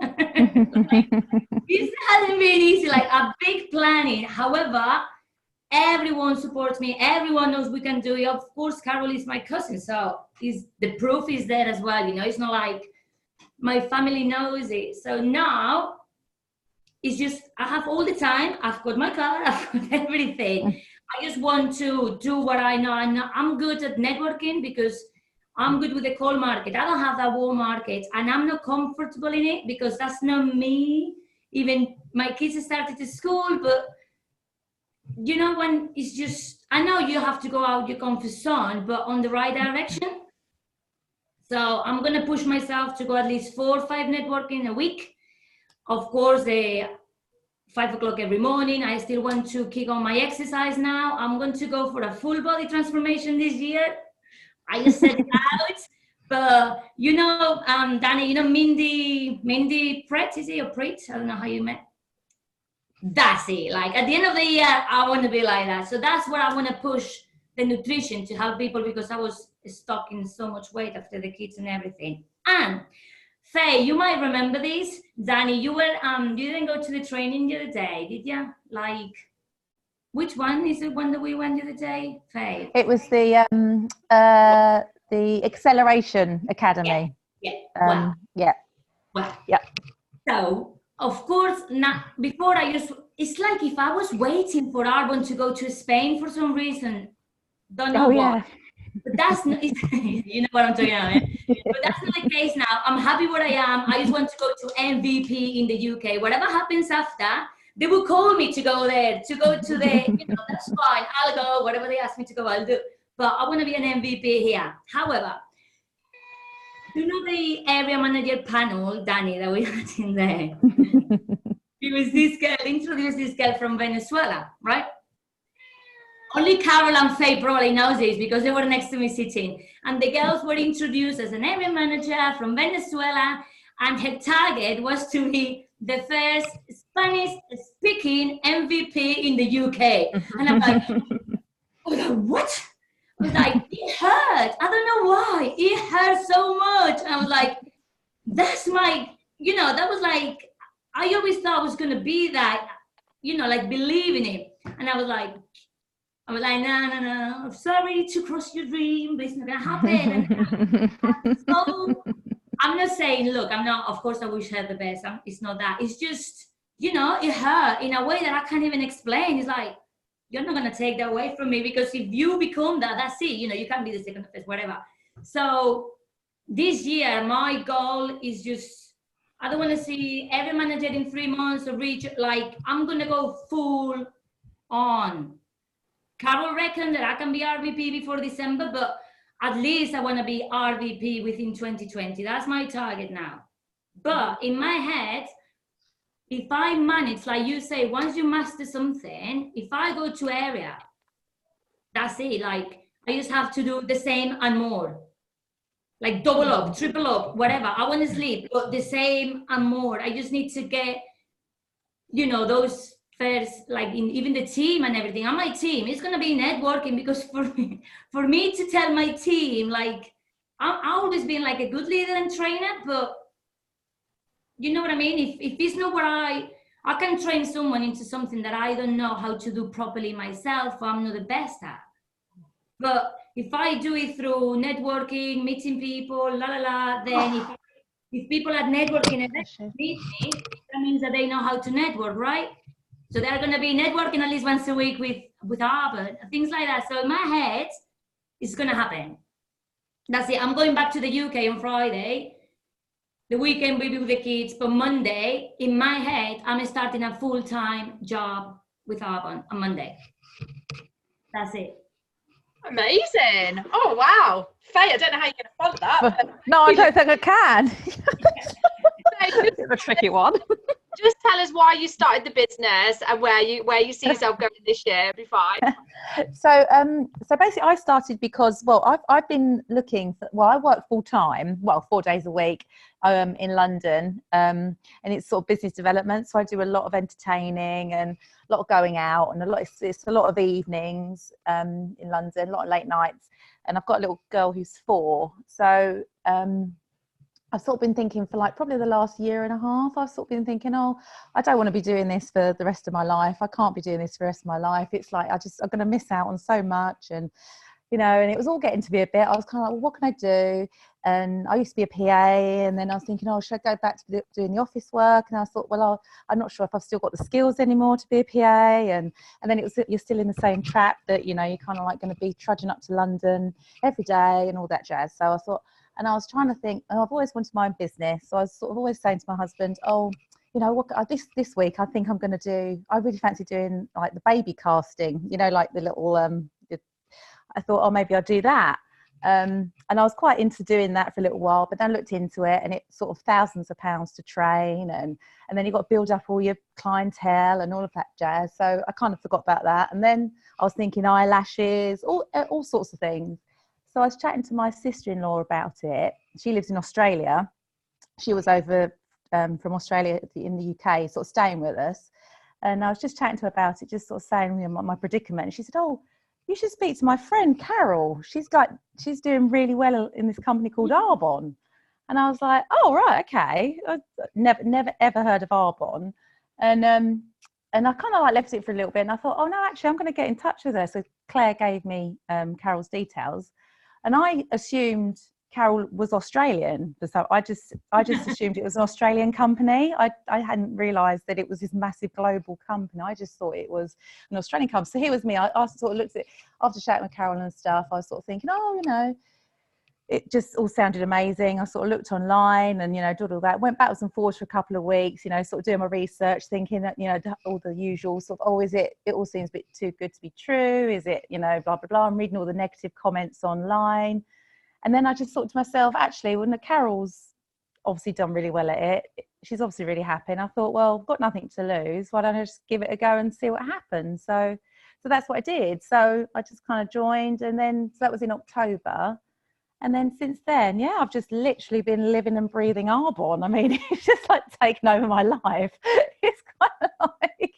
This hasn't been easy, like a big planning. However, everyone supports me. Everyone knows we can do it. Of course, Carol is my cousin. So the proof is there as well. It's not like my family knows it. So now, it's just, I have all the time. I've got my car, I've got everything. I just want to do what I know. I'm good at networking because I'm good with the cold market. I don't have that warm market, and I'm not comfortable in it because that's not me. Even my kids started to school, but when it's just, I know you have to go out your comfort zone, but on the right direction. So I'm going to push myself to go at least 4 or 5 networking a week. Of course, 5 o'clock every morning. I still want to kick on my exercise now. I'm going to go for a full body transformation this year. I just said it out. But, Danny, Mindy Pret, is it, or Pret? I don't know how you met. That's it. Like, at the end of the year, I want to be like that. So that's where I want to push the nutrition to help people, because I was stuck in so much weight after the kids and everything. And Faye, you might remember this. Danny, you didn't go to the training the other day, did you? Like, which one is the one that we went the other day, Faye? It was the Acceleration Academy. Yeah. Yeah. So, of course, before it's like if I was waiting for Arbonne to go to Spain for some reason, don't know why. Yeah. But that's not, you know what I'm talking about, but that's not the case now. I'm happy where I am. I just want to go to MVP in the UK. Whatever happens after, they will call me to go there, to go to the, that's fine. I'll go. Whatever they ask me to go, I'll do. But I want to be an MVP here. However, the area manager panel, Danny, that we had in there? It was this girl, introduced this girl from Venezuela, right? Only Carol and Faye probably knows this because they were next to me sitting. And the girls were introduced as an area manager from Venezuela, and her target was to be the first Spanish-speaking MVP in the UK. And I'm like, what? I was like, it hurt. I don't know why. It hurt so much. And I was like, that's my, that was like, I always thought I was going to be that, like believe in it. And I was like, no, I'm sorry to cross your dream, but it's not going to happen. So I'm not saying, look, of course I wish her the best. It's not that. It's just, it hurt in a way that I can't even explain. It's like, you're not going to take that away from me, because if you become that, that's it. You know, you can't be the second or first, whatever. So this year, my goal is just, I don't want to see every manager in 3 months or reach, like, I'm going to go full on. Carol reckoned that I can be RVP before December, but at least I want to be RVP within 2020. That's my target now. But in my head, if I manage, like you say, once you master something, if I go to area, that's it. Like, I just have to do the same and more. Like double up, triple up, whatever. I want to sleep, but the same and more. I just need to get, you know, those first, like in even the team and everything. On my team, it's gonna be networking, because for me to tell my team, like, I've always been like a good leader and trainer, but you know what I mean? If it's not what I can train someone into something that I don't know how to do properly myself, or I'm not the best at. But if I do it through networking, meeting people, then if people are networking and meet me, that means that they know how to network, right? So they're going to be networking at least once a week with Harvard, things like that. So in my head, it's going to happen. That's it. I'm going back to the UK on Friday. The weekend we be with the kids, but Monday, in my head, I'm starting a full-time job with Harvard on Monday. That's it. Amazing. Oh, wow. Faye, I don't know how you're going to follow that. But No, I don't think I can. Faye, It's a tricky one. just tell us why you started the business and where you see yourself going this year. It'll be fine. So basically I started because, well, I've been looking for, well, I work full time, well, 4 days a week in London, and it's sort of business development. So I do a lot of entertaining and a lot of going out, and it's a lot of evenings in London, a lot of late nights. And I've got a little girl who's 4. So I've sort of been thinking for like probably the last year and a half, I've sort of been thinking, oh, I don't want to be doing this for the rest of my life. I can't be doing this for the rest of my life. It's like, I'm going to miss out on so much. And, you know, and it was all getting to be a bit, I was kind of like, well, what can I do? And I used to be a PA, and then I was thinking, oh, should I go back to doing the office work? And I thought, well, I'm not sure if I've still got the skills anymore to be a PA. And then you're still in the same trap that, you know, you're kind of like going to be trudging up to London every day and all that jazz. So I thought, and I was trying to think, oh, I've always wanted my own business. So I was sort of always saying to my husband, oh, you know, this week I think I'm going to do, I really fancy doing like the baby casting, you know, like the little, I thought, oh, maybe I'll do that. And I was quite into doing that for a little while, but then I looked into it, and it's sort of thousands of pounds to train. And then you've got to build up all your clientele and all of that jazz. So I kind of forgot about that. And then I was thinking eyelashes, all sorts of things. So I was chatting to my sister-in-law about it. She lives in Australia. She was over from Australia in the UK, sort of staying with us. And I was just chatting to her about it, just sort of saying, you know, my predicament. And she said, oh, you should speak to my friend Carol. She's doing really well in this company called Arbonne. And I was like, oh, right, okay. I've never ever heard of Arbonne. And I kind of like left it for a little bit. And I thought, oh, no, actually, I'm going to get in touch with her. So Claire gave me Carol's details. And I assumed Carol was Australian, so I just assumed it was an Australian company. I hadn't realised that it was this massive global company. I just thought it was an Australian company. So here was me. I sort of looked at it after chatting with Carol and stuff. I was sort of thinking, oh, you know, it just all sounded amazing. I sort of looked online and, you know, did all that. Went backwards and forwards for a couple of weeks, you know, sort of doing my research, thinking that, you know, all the usual sort of, oh, it all seems a bit too good to be true. Is it, you know, blah, blah, blah. I'm reading all the negative comments online. And then I just thought to myself, actually, when Carol's obviously done really well at it, she's obviously really happy. And I thought, well, I've got nothing to lose. Why don't I just give it a go and see what happens? So that's what I did. So I just kind of joined, and then so that was in October. And then since then, yeah, I've just literally been living and breathing Arbonne. I mean, it's just like taken over my life. It's kind of like,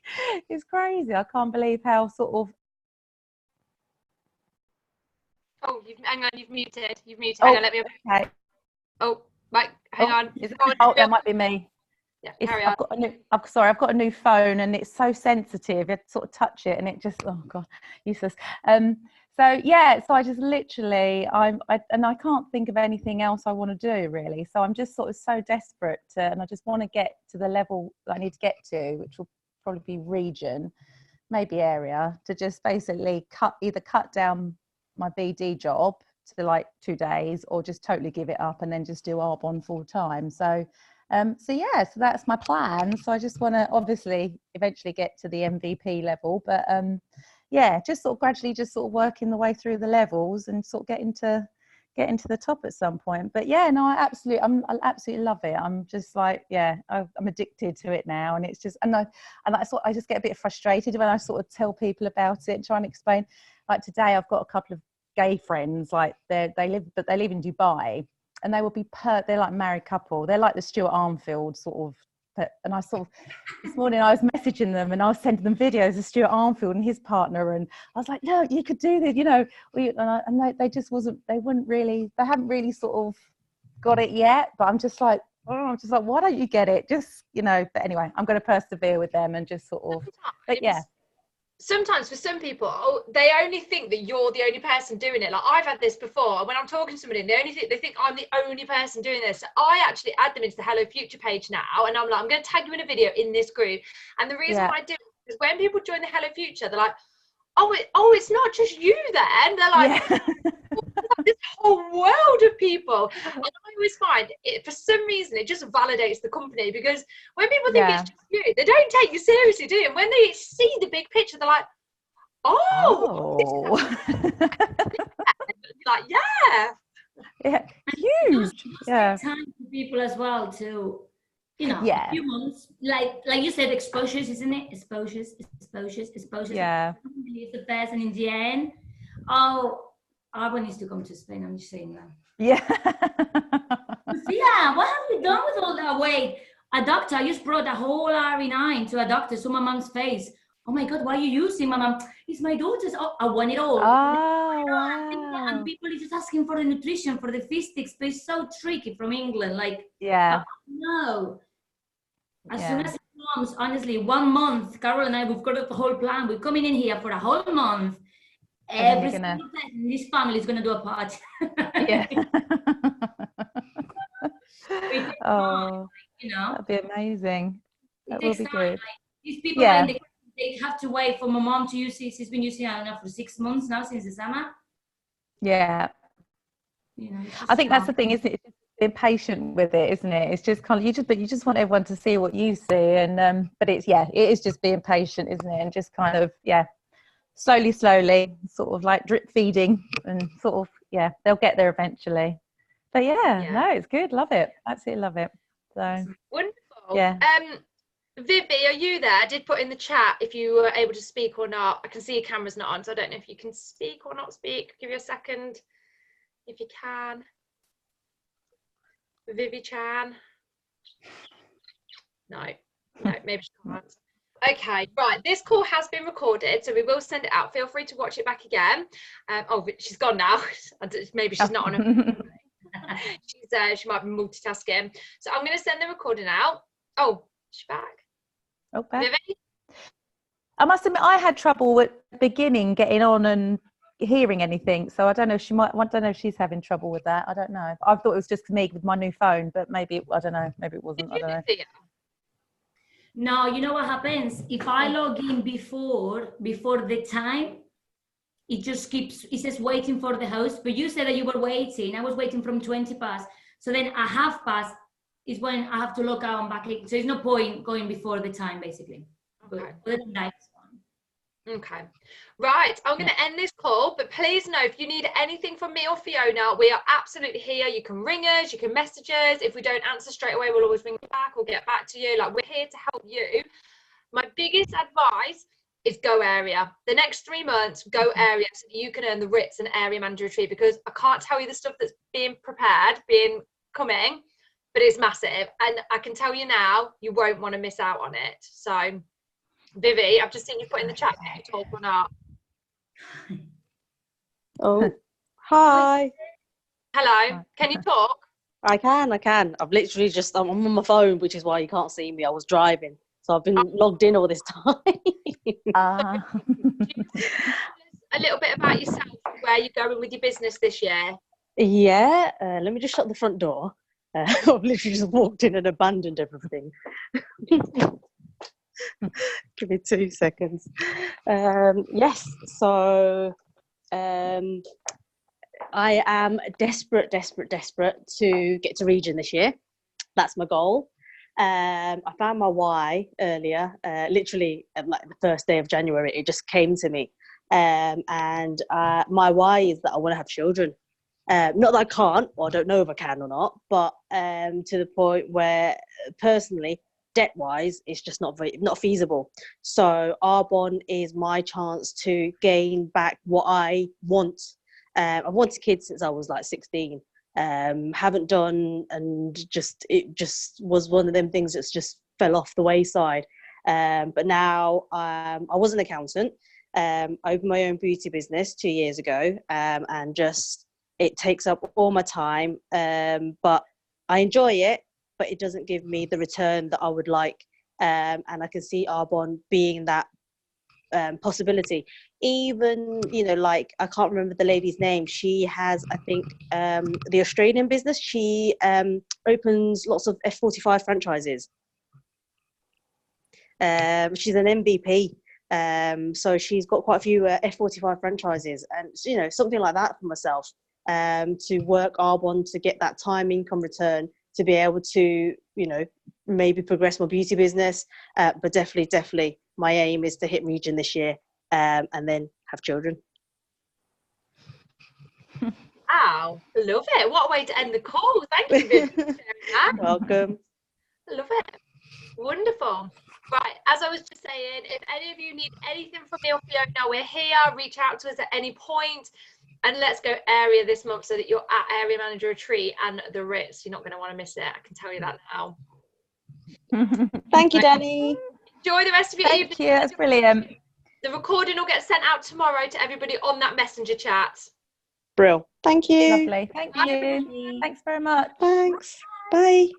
it's crazy. I can't believe how sort of. Oh, hang on, you've muted. Hang on, let me. Okay. Oh, right, hang on. That might be me. Yeah, carry on. I've got a new phone, and it's so sensitive. You sort of touch it, and it just, oh God, useless. So yeah, so I just literally, I can't think of anything else I want to do really. So I'm just sort of so desperate and I just want to get to the level that I need to get to, which will probably be region. maybe area to just basically either cut down my BD job to like 2 days, or just totally give it up and then just do Arbonne full time. So so that's my plan. So I just want to obviously eventually get to the MVP level, but just sort of gradually just sort of working the way through the levels and sort of getting to the top at some point. But yeah, no, I absolutely love it. I'm just like, I'm addicted to it now, and it's just, I just get a bit frustrated when I sort of tell people about it and try and explain. Like today, I've got a couple of gay friends, like they live in Dubai, and they will be they're like a married couple. They're like the Stuart Armfield sort of. And I sort of, this morning I was messaging them and I was sending them videos of Stuart Armfield and his partner, and I was like, look, you could do this, you know. They just they haven't really sort of got it yet. But I'm just like, why don't you get it? Just, you know. But anyway, I'm going to persevere with them and just sort of. But yeah. Sometimes for some people, they only think that you're the only person doing it. Like I've had this before. When I'm talking to somebody, they think I'm the only person doing this. So I actually add them into the Hello Future page now, and I'm like, I'm going to tag you in a video in this group. And the reason why I do it is when people join the Hello Future, they're like, oh, it's not just you then. They're like, this whole world of people. And I always find it, for some reason, it just validates the company, because when people think it's just you, they don't take you seriously, do you? And when they see the big picture, they're like, like, huge. Time for people as well to, you know, a few months, like you said, exposures, isn't it? Exposures. Yeah. It's the best, and in the end, Arbonne needs to come to Spain. I'm just saying that. Yeah. Yeah, what have you done with all that weight? A doctor, I just brought a whole RE9 to a doctor, saw my mom's face. Oh my God, why are you using my mom? It's my daughter's. Oh, I want it all. Oh, wow. And people are just asking for the nutrition, for the fistics, but it's so tricky from England. Like, no. As soon as it comes, honestly, 1 month, Carol and I, we've got the whole plan. We're coming in here for a whole month. Every single person in this family is going to do a party. Yeah. You know, that'd be amazing. That will be good. Like, these people, they have to wait for my mom to use this. She's been using it for 6 months now, since the summer. Yeah. You know, I think that's the thing, isn't it? It's just being patient with it, isn't it? It's just kind of, you just want everyone to see what you see, and but it is just being patient, isn't it? And just kind of slowly, sort of like drip feeding, and sort of they'll get there eventually. But no, it's good. Love it. Absolutely love it. So wonderful. Yeah. Vivi, are you there? I did put in the chat if you were able to speak or not. I can see your camera's not on, so I don't know if you can speak or not speak. Give you a second if you can. Vivi Chan. No, maybe she can't. Okay, right. This call has been recorded, so we will send it out. Feel free to watch it back again. She's gone now. Maybe she's not on her. She might be multitasking. So I'm going to send the recording out. Oh, she's back. Okay. Vivi? I must admit, I had trouble at the beginning getting on and hearing anything. So I don't know if she's having trouble with that. I don't know. I thought it was just me with my new phone, but maybe, I don't know. Maybe it wasn't. I don't know. No, you know what happens? If I log in before the time, it says waiting for the host. But you said that you were waiting. I was waiting from 20 past. So then a half past is when I have to log out and back in. So there's no point going before the time, basically. Okay. But other than that, it's fine. Okay. Right. I'm going to end this call, but please know, if you need anything from me or Fiona, we are absolutely here. You can ring us, you can message us. If we don't answer straight away, we'll always ring you back or get back to you. Like, we're here to help you. My biggest advice is go area. The next 3 months, go area, so that you can earn the RITS and area manager retreat, because I can't tell you the stuff that's being prepared, coming, but it's massive. And I can tell you now, you won't want to miss out on it. So, Vivi, I've just seen you put in the chat, can you talk or not? Oh, hi. Hello, can you talk? I can. I've literally I'm on my phone, which is why you can't see me. I was driving. So I've been logged in all this time. A little bit about yourself, where you're going with your business this year. Yeah, let me just shut the front door. I've literally just walked in and abandoned everything. Give me 2 seconds. Yes, so I am desperate to get to region this year. That's my goal. I found my why earlier, literally like the first day of January. It just came to me. And my why is that I want to have children. Not that I can't, or I don't know if I can or not, but to the point where personally, debt-wise, it's just not feasible. So Arbonne is my chance to gain back what I want. I've wanted kids since I was like 16. Haven't done, and it just was one of them things that's just fell off the wayside. But now I was an accountant. I opened my own beauty business 2 years ago, and just it takes up all my time. But I enjoy it, but it doesn't give me the return that I would like. And I can see Arbonne being that possibility. Even, like, I can't remember the lady's name. She has, I think, the Australian business. She opens lots of F45 franchises. She's an MVP. So she's got quite a few F45 franchises, and something like that for myself, to work Arbonne to get that time income return, to be able to maybe progress my beauty business, but definitely my aim is to hit region this year, and then have children. Wow, love it. What a way to end the call. Thank you, Vivian, for sharing that. Welcome. Love it. Wonderful. Right, as I was just saying, if any of you need anything from me or Fiona, we're here. Reach out to us at any point. And let's go area this month so that you're at Area Manager Retreat and the Ritz. You're not going to want to miss it. I can tell you that now. Thank you, Danny. Enjoy the rest of your evening. Thank you. That's brilliant. The recording will get sent out tomorrow to everybody on that messenger chat. Brill. Thank you. Lovely. Thank you. Thanks very much. Thanks. Bye.